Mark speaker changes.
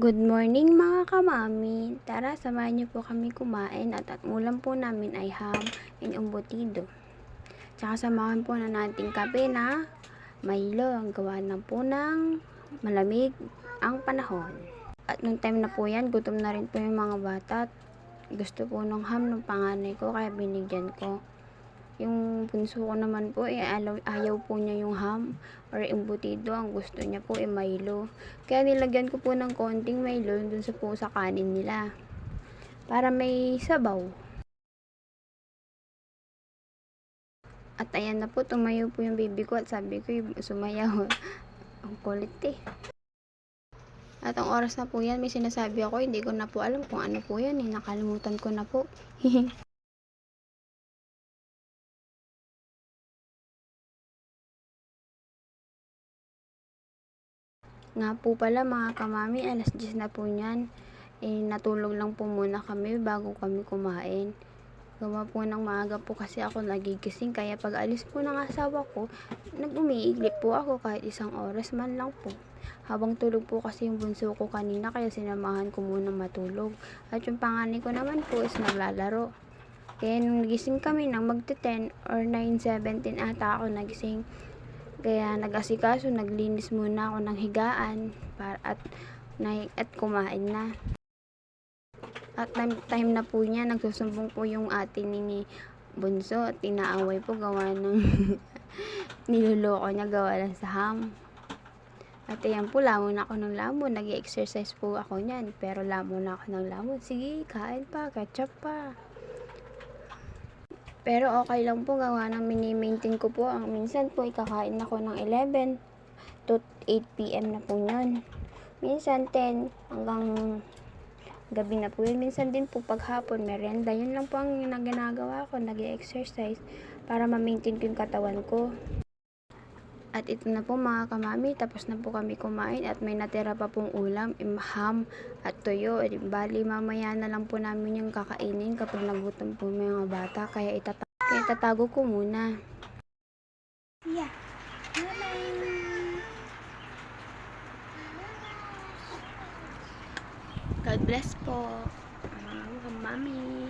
Speaker 1: Good morning mga kamami. Tara, samahan niyo po kami kumain at ulam po namin ay ham and embutido. Tsaka samahan po na nating kape na Milo. Ang gawa na po ng malamig ang panahon. At nung time na po yan, gutom na rin po yung mga bata. Gusto po ng ham ng panganay ko kaya binigyan ko. Yung bunso ko naman po, ayaw po niya yung ham or embutido. Ang gusto niya po Milo. Kaya nilagyan ko po ng konting Milo dun sa kanin nila. Para may sabaw. At ayan na po, tumayo po yung baby ko at sabi ko, sumayaw. Ang kulit eh. At ang oras na po yan, may sinasabi ako, hindi ko na po alam kung ano po yan eh. Nakalimutan ko na po. Nga po pala mga kamami, alas 10 na po niyan. Natulog lang po muna kami bago kami kumain. Gawa po ng maaga po kasi ako nagigising, kaya pag alis po ng asawa ko, nag-umiiglip po ako kahit isang oras man lang po. Habang tulog po kasi yung bunso ko kanina, kaya sinamahan ko muna matulog. At yung panganay ko naman po is naglalaro. Kaya nung nagising kami nang magte-10 or 9:17 ata ako nagising. Kaya nag-asikaso, naglinis muna ako ng higaan at kumain na. At time na po niya, nagsusumbong po yung ate ni Bunso at inaaway po gawa ng niloloko niya gawa lang sa ham. At ayan po, lamon ako ng lamon. Nag-exercise po ako niyan, pero lamon ako ng lamon. Sige, kain pa, ketchup pa. Pero okay lang po gawa ng mini-maintain ko po. Ang minsan po ikakain ako ng 11 to 8 PM na po yun. Minsan 10 hanggang gabi na po yun. Minsan din po paghapon merienda. Yun lang po ang ginagawa ko. Nag-exercise para ma-maintain ko yung katawan ko. At ito na po mga kamami, tapos na po kami kumain at may natira pa pong ulam, ham at tuyo. Bali mamaya na lang po namin yung kakainin kapag nagutom po mga bata, kaya itatago ko muna. Yeah. God bless po. Mami.